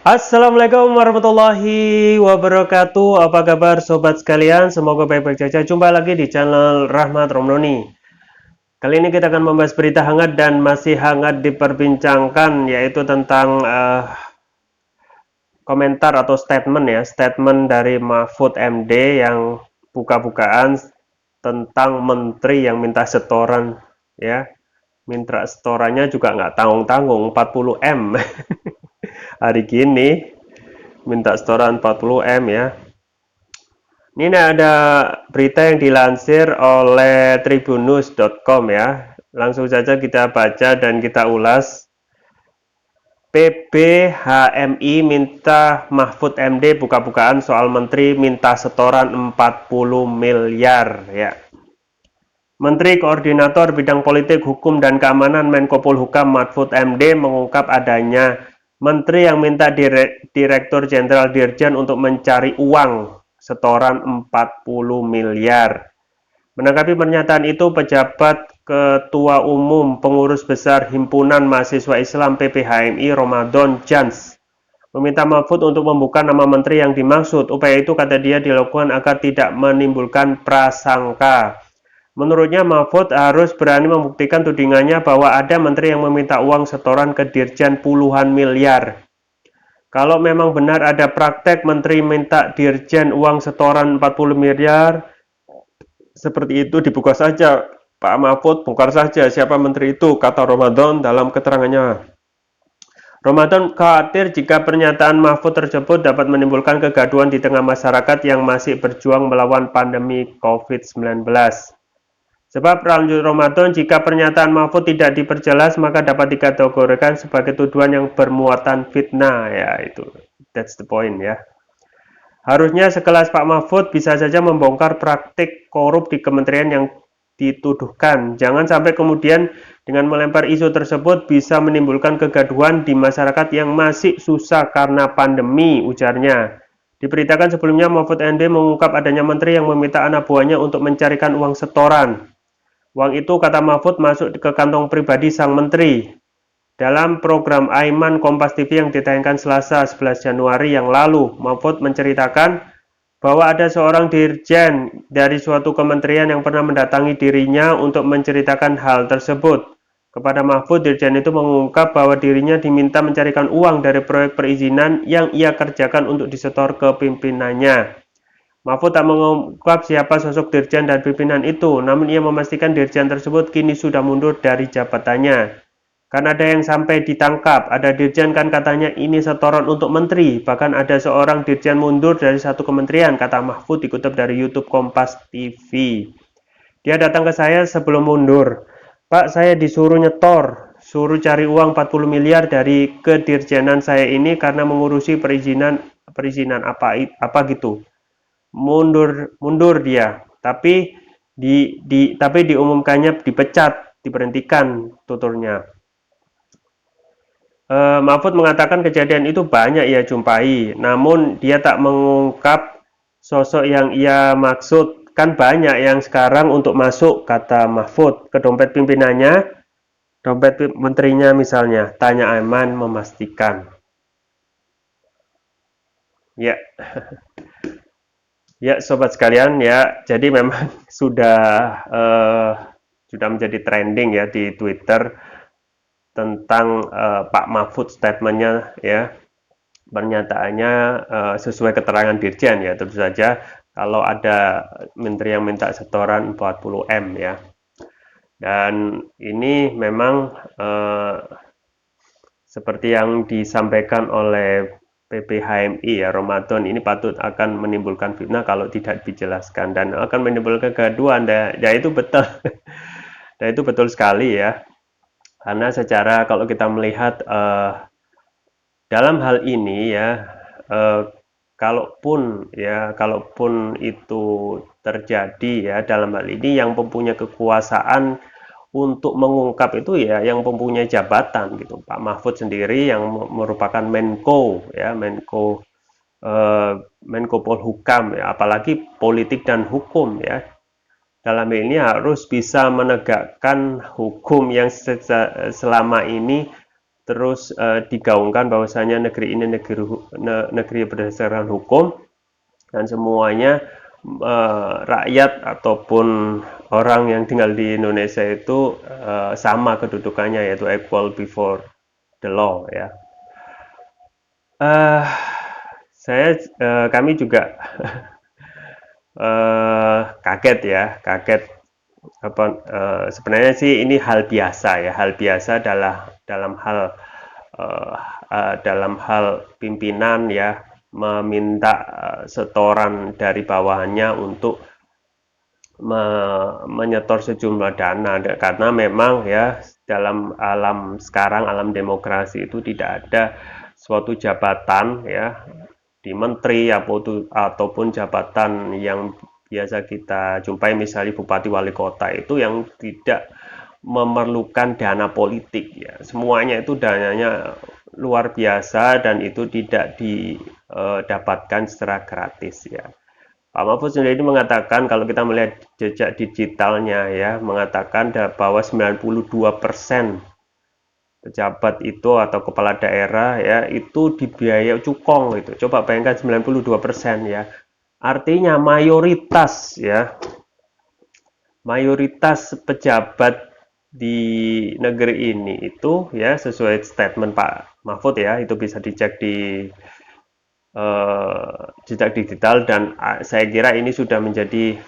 Assalamualaikum warahmatullahi wabarakatuh. Apa kabar sobat sekalian? Semoga baik-baik saja. Jumpa lagi di channel Rahmat Romnoni. Kali ini kita akan membahas berita hangat dan masih hangat diperbincangkan, yaitu tentang komentar atau statement ya, statement dari Mahfud MD yang buka-bukaan tentang menteri yang minta setoran ya. Minta setorannya juga nggak tanggung-tanggung 40 M hari gini minta setoran 40 M ya. Ini ada berita yang dilansir oleh tribunnews.com ya. Langsung saja kita baca dan kita ulas. PBHMI minta Mahfud MD buka-bukaan soal menteri minta setoran 40 miliar ya. Menteri Koordinator Bidang Politik, Hukum, dan Keamanan Menko Polhukam Mahfud MD mengungkap adanya menteri yang minta Direktur Jenderal Dirjen untuk mencari uang setoran 40 miliar. Menanggapi pernyataan itu, pejabat Ketua Umum Pengurus Besar Himpunan Mahasiswa Islam PPHMI Ramadan Jans meminta Mahfud untuk membuka nama menteri yang dimaksud. Upaya itu, kata dia, dilakukan agar tidak menimbulkan prasangka. Menurutnya, Mahfud harus berani membuktikan tudingannya bahwa ada menteri yang meminta uang setoran ke Dirjen puluhan miliar. Kalau memang benar ada praktek menteri minta Dirjen uang setoran 40 miliar, seperti itu dibuka saja. Pak Mahfud, bongkar saja siapa menteri itu, kata Ramadan dalam keterangannya. Ramadan khawatir jika pernyataan Mahfud tersebut dapat menimbulkan kegaduhan di tengah masyarakat yang masih berjuang melawan pandemi COVID-19. Sebab lanjut Ramadan, jika pernyataan Mahfud tidak diperjelas, maka dapat dikategorikan sebagai tuduhan yang bermuatan fitnah. Ya, itu. That's the point ya. Harusnya sekelas Pak Mahfud bisa saja membongkar praktik korup di kementerian yang dituduhkan. Jangan sampai kemudian dengan melempar isu tersebut bisa menimbulkan kegaduhan di masyarakat yang masih susah karena pandemi, ujarnya. Diberitakan sebelumnya Mahfud MD mengungkap adanya menteri yang meminta anak buahnya untuk mencarikan uang setoran. Uang itu, kata Mahfud, masuk ke kantong pribadi sang menteri. Dalam program Aiman Kompas TV yang ditayangkan Selasa 11 Januari yang lalu, Mahfud menceritakan bahwa ada seorang dirjen dari suatu kementerian yang pernah mendatangi dirinya untuk menceritakan hal tersebut. Kepada Mahfud, dirjen itu mengungkap bahwa dirinya diminta mencarikan uang dari proyek perizinan yang ia kerjakan untuk disetor ke pimpinannya. Mahfud tak mengungkap siapa sosok dirjen dan pimpinan itu, namun ia memastikan dirjen tersebut kini sudah mundur dari jabatannya. Kan ada yang sampai ditangkap, ada dirjen kan katanya ini setoran untuk menteri, bahkan ada seorang dirjen mundur dari satu kementerian, kata Mahfud dikutip dari YouTube Kompas TV. Dia datang ke saya sebelum mundur. Pak, saya disuruh nyetor, suruh cari uang 40 miliar dari kedirjenan saya ini karena mengurusi perizinan apa gitu. Mundur dia, tapi diumumkannya dipecat, diberhentikan tuturnya. Mahfud mengatakan kejadian itu banyak ia jumpai, namun dia tak mengungkap sosok yang ia maksud. Kan banyak yang sekarang untuk masuk, kata Mahfud, ke dompet pimpinannya, dompet menterinya misalnya, tanya Aiman memastikan. Ya, ya sobat sekalian ya, jadi memang sudah menjadi trending ya di Twitter tentang Pak Mahfud statementnya ya, pernyataannya sesuai keterangan Dirjen ya, tentu saja kalau ada menteri yang minta setoran 40 M ya, dan ini memang seperti yang disampaikan oleh PPHMI ya, Ramadan ini patut akan menimbulkan fitnah kalau tidak dijelaskan dan akan menimbulkan kegaduhan. Ya itu betul. Dan itu betul sekali ya. Karena secara kalau kita melihat dalam hal ini ya, kalaupun itu terjadi ya, dalam hal ini yang mempunyai kekuasaan untuk mengungkap itu ya yang mempunyai jabatan gitu. Pak Mahfud sendiri yang merupakan Menko ya, Menko Polhukam ya, apalagi politik dan hukum ya. Dalam ini harus bisa menegakkan hukum yang selama ini terus digaungkan bahwasanya negeri ini negeri berdasarkan hukum dan semuanya rakyat ataupun orang yang tinggal di Indonesia itu sama kedudukannya, yaitu equal before the law ya. Uh, kami juga kaget ya, apa sebenarnya sih ini hal biasa ya, hal biasa dalam hal pimpinan ya meminta setoran dari bawahannya untuk menyetor sejumlah dana, karena memang ya dalam alam demokrasi itu tidak ada suatu jabatan ya di menteri ataupun jabatan yang biasa kita jumpai misalnya bupati wali kota itu yang tidak memerlukan dana politik ya, semuanya itu dananya luar biasa dan itu tidak didapatkan secara gratis ya. Pak Mahfud sendiri mengatakan kalau kita melihat jejak digitalnya ya, mengatakan bahwa 92% pejabat itu atau kepala daerah ya itu dibiayai cukong gitu. Coba bayangkan 92% ya. Artinya mayoritas ya, mayoritas pejabat di negeri ini itu ya sesuai statement Pak Mahfud ya, itu bisa dicek di jejak digital dan saya kira ini sudah menjadi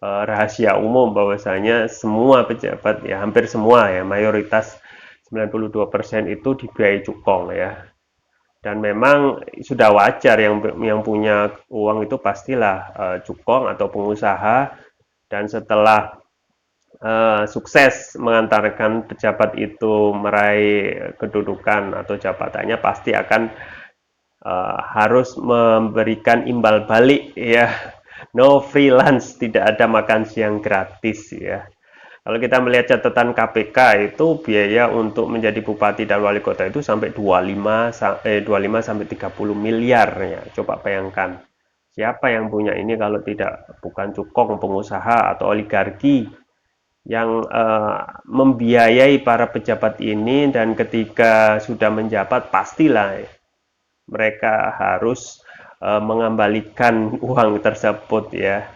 rahasia umum bahwasanya semua pejabat ya hampir semua ya mayoritas 92% itu dibiayai cukong ya, dan memang sudah wajar yang punya uang itu pastilah cukong atau pengusaha, dan setelah sukses mengantarkan pejabat itu meraih kedudukan atau jabatannya pasti akan harus memberikan imbal balik ya, no freelance, tidak ada makan siang gratis ya. Kalau kita melihat catatan KPK itu biaya untuk menjadi bupati dan wali kota itu sampai 25 sampai 30 miliar ya. Coba bayangkan, siapa yang punya ini kalau tidak bukan cukong, pengusaha atau oligarki yang membiayai para pejabat ini, dan ketika sudah menjabat pastilah mereka harus mengembalikan uang tersebut ya.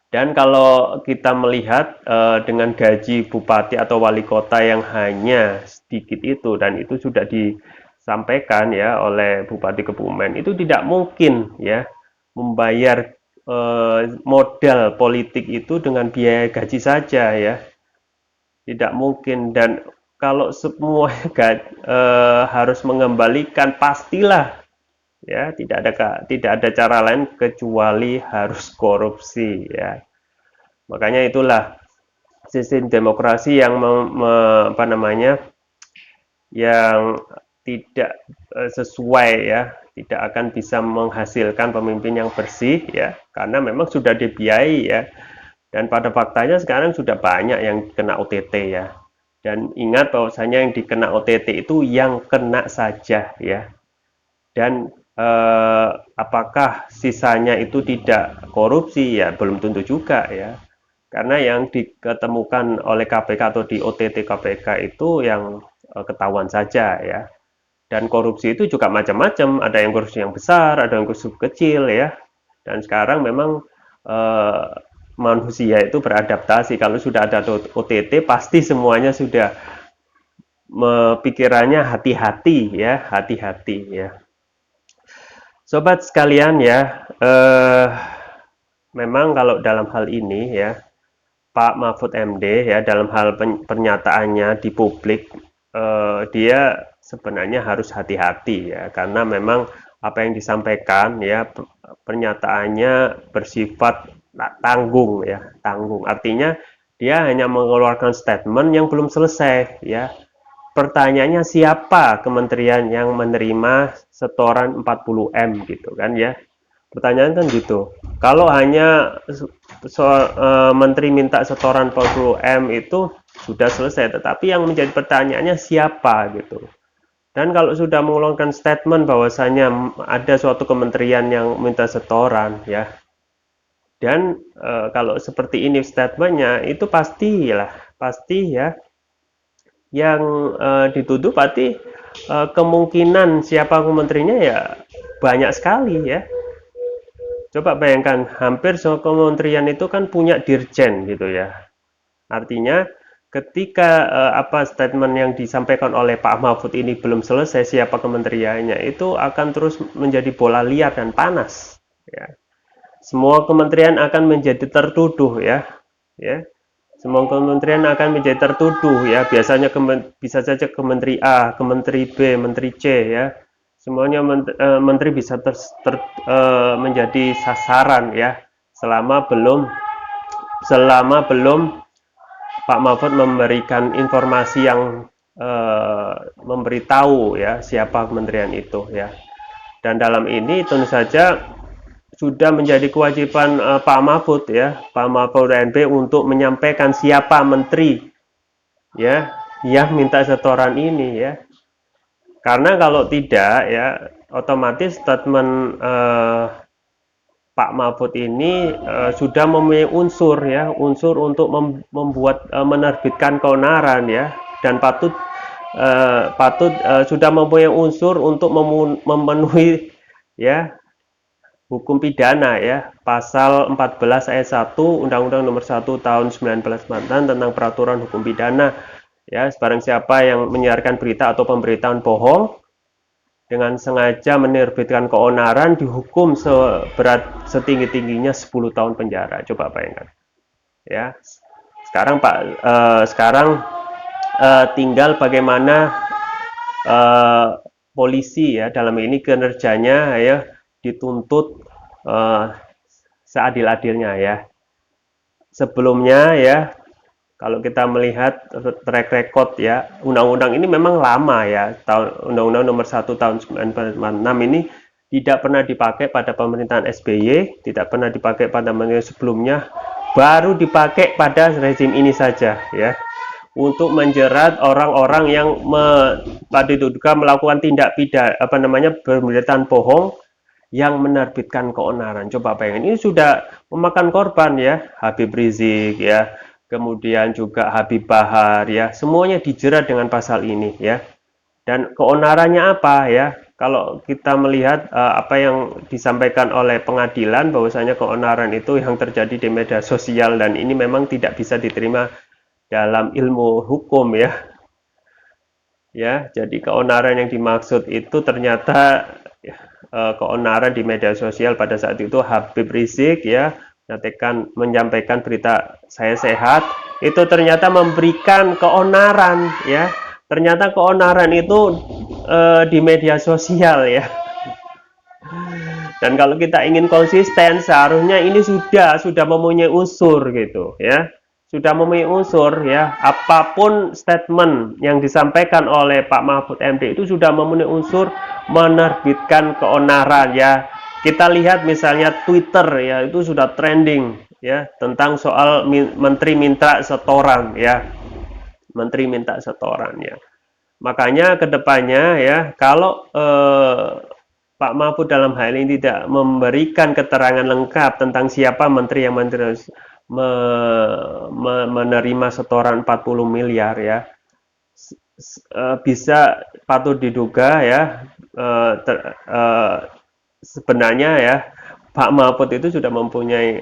Dan kalau kita melihat dengan gaji bupati atau wali kota yang hanya sedikit itu, dan itu sudah disampaikan ya oleh Bupati Kebumen, itu tidak mungkin ya membayar modal politik itu dengan biaya gaji saja ya, tidak mungkin. Dan kalau semua harus mengembalikan pastilah ya tidak ada cara lain kecuali harus korupsi ya. Makanya itulah sistem demokrasi yang yang tidak sesuai ya, tidak akan bisa menghasilkan pemimpin yang bersih ya, karena memang sudah dibiayai ya, dan pada faktanya sekarang sudah banyak yang kena OTT ya. Dan ingat bahwasanya yang dikena OTT itu yang kena saja ya, dan apakah sisanya itu tidak korupsi ya, belum tentu juga ya, karena yang diketemukan oleh KPK atau di OTT KPK itu yang ketahuan saja ya. Dan korupsi itu juga macam-macam, ada yang korupsi yang besar, ada yang korupsi kecil ya, dan sekarang memang manusia itu beradaptasi. Kalau sudah ada OTT pasti semuanya sudah pikirannya hati-hati ya, hati-hati ya. Sobat sekalian ya, memang kalau dalam hal ini ya, Pak Mahfud MD ya dalam hal pernyataannya di publik, dia sebenarnya harus hati-hati ya, karena memang apa yang disampaikan ya, pernyataannya bersifat tanggung ya, tanggung. Artinya dia hanya mengeluarkan statement yang belum selesai ya. Pertanyaannya siapa kementerian yang menerima setoran 40M gitu kan ya. Pertanyaan kan gitu. Kalau hanya menteri minta setoran 40M itu sudah selesai, tetapi yang menjadi pertanyaannya siapa gitu. Dan kalau sudah mengeluarkan statement bahwasanya ada suatu kementerian yang minta setoran ya, dan kalau seperti ini statementnya itu pasti ya yang dituduh berarti kemungkinan siapa menterinya ya banyak sekali ya. Coba bayangkan, hampir semua kementerian itu kan punya dirjen gitu ya. Artinya ketika apa statement yang disampaikan oleh Pak Mahfud ini belum selesai siapa kementeriannya, itu akan terus menjadi bola liar dan panas ya. Semua kementerian akan menjadi tertuduh ya. Ya. Semua kementerian akan menjadi tertuduh ya. Biasanya bisa saja kementeri A, kementeri B, menteri C ya. Semuanya menteri bisa menjadi sasaran ya selama belum Pak Mahfud memberikan informasi yang memberitahu ya siapa kementerian itu ya. Dan dalam ini tentu saja sudah menjadi kewajiban Pak Mahfud ya, Pak Mahfud NB untuk menyampaikan siapa menteri ya yang minta setoran ini ya. Karena kalau tidak ya otomatis statement Pak Mahfud ini sudah mempunyai unsur ya, unsur untuk membuat menerbitkan keonaran ya, dan sudah mempunyai unsur untuk memenuhi ya hukum pidana ya, pasal 14 ayat 1 Undang-Undang Nomor 1 Tahun 1994 tentang peraturan hukum pidana ya, barang siapa yang menyiarkan berita atau pemberitaan bohong dengan sengaja menerbitkan keonaran dihukum setinggi-tingginya 10 tahun penjara. Coba bayangkan. Ya. Sekarang tinggal bagaimana polisi ya dalam ini kinerjanya ya dituntut seadil-adilnya ya. Sebelumnya ya, kalau kita melihat track record ya, undang-undang ini memang lama ya. Undang-undang nomor 1 tahun 1946 ini tidak pernah dipakai pada pemerintahan SBY, tidak pernah dipakai pada pemerintahan sebelumnya, baru dipakai pada rezim ini saja ya. Untuk menjerat orang-orang yang diduga melakukan tindak pidana pemberitaan bohong yang menerbitkan keonaran. Coba bayangin, ini sudah memakan korban ya, Habib Rizik ya, kemudian juga Habib Bahar ya, semuanya dijerat dengan pasal ini ya. Dan keonarannya apa ya? Kalau kita melihat apa yang disampaikan oleh pengadilan bahwasanya keonaran itu yang terjadi di media sosial dan ini memang tidak bisa diterima dalam ilmu hukum ya. Ya, jadi keonaran yang dimaksud itu ternyata keonaran di media sosial pada saat itu Habib Rizik ya menyampaikan berita saya sehat, itu ternyata memberikan keonaran ya. Ternyata keonaran itu di media sosial ya. Dan kalau kita ingin konsisten seharusnya ini sudah mempunyai unsur gitu ya. Sudah mempunyai unsur ya, apapun statement yang disampaikan oleh Pak Mahfud MD itu sudah memenuhi unsur menerbitkan keonaran ya. Kita lihat misalnya Twitter ya, itu sudah trending ya tentang soal menteri minta setoran ya. Menteri minta setoran ya. Makanya kedepannya ya, kalau Pak Mahfud dalam hal ini tidak memberikan keterangan lengkap tentang siapa menteri yang menerima setoran 40 miliar ya, bisa patut diduga ya sebenarnya ya Pak Mahfud itu sudah mempunyai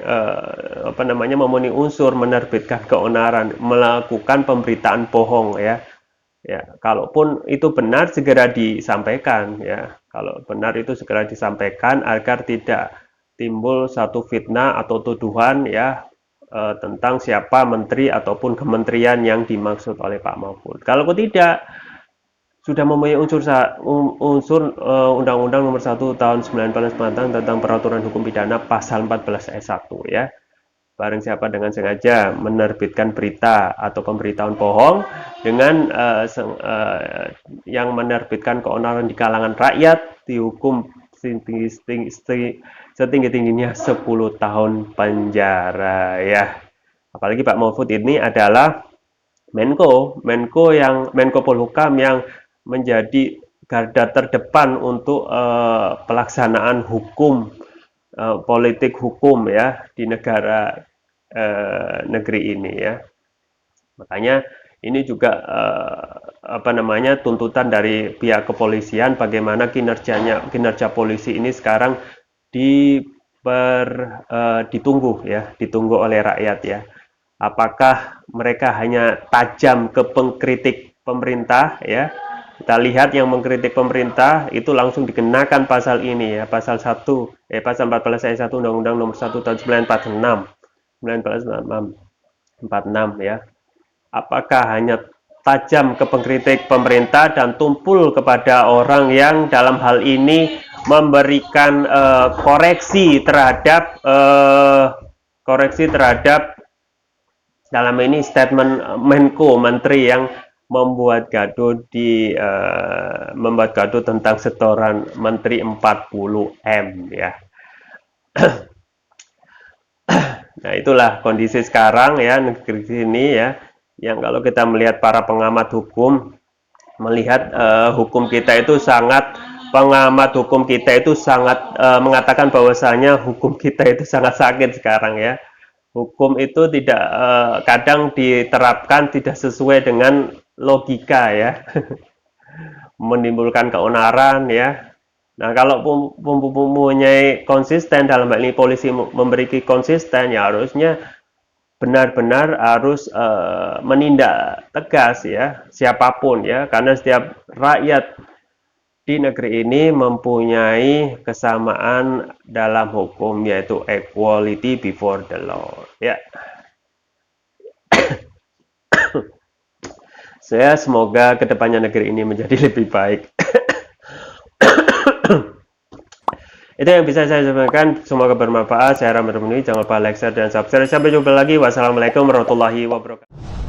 memenuhi unsur menerbitkan keonaran, melakukan pemberitaan bohong ya. Ya, kalaupun itu benar segera disampaikan ya. Kalau benar itu segera disampaikan agar tidak timbul satu fitnah atau tuduhan ya tentang siapa menteri ataupun kementerian yang dimaksud oleh Pak Mahfud. Kalau tidak sudah mempunyai unsur Undang-Undang Nomor 1 Tahun 1994 tentang Peraturan Hukum Pidana pasal 14 ayat 1 ya. Barang siapa dengan sengaja menerbitkan berita atau pemberitahuan bohong dengan yang menerbitkan keonaran di kalangan rakyat dihukum setinggi-tingginya 10 tahun penjara ya. Apalagi Pak Mahfud ini adalah Menko Polhukam yang menjadi garda terdepan untuk pelaksanaan hukum politik hukum ya di negeri ini ya. Makanya Ini juga tuntutan dari pihak kepolisian bagaimana kinerja polisi ini sekarang ditunggu oleh rakyat ya. Apakah mereka hanya tajam ke pengkritik pemerintah ya? Kita lihat yang mengkritik pemerintah itu langsung dikenakan pasal ini ya, pasal 14 ayat 1 Undang-Undang Nomor 1 Tahun 1946 ya. Apakah hanya tajam ke pengkritik pemerintah dan tumpul kepada orang yang dalam hal ini memberikan koreksi terhadap dalam ini statement Menko Menteri yang membuat gaduh tentang setoran Menteri 40M ya. Nah, itulah kondisi sekarang ya negeri sini ya. Yang kalau kita melihat para pengamat hukum melihat pengamat hukum kita itu sangat mengatakan bahwasanya hukum kita itu sangat sakit sekarang ya. Hukum itu tidak kadang diterapkan tidak sesuai dengan logika ya. Menimbulkan keonaran ya. Nah, kalau mempunyai konsisten dalam hal ini polisi memberi konsisten ya harusnya benar-benar harus menindak tegas ya siapapun ya, karena setiap rakyat di negeri ini mempunyai kesamaan dalam hukum yaitu equality before the law ya. Saya semoga kedepannya negeri ini menjadi lebih baik. Itu yang bisa saya sampaikan, semoga bermanfaat. Saya Rahmat Ramuni, jangan lupa like, share, dan subscribe. Sampai jumpa lagi. Wassalamualaikum warahmatullahi wabarakatuh.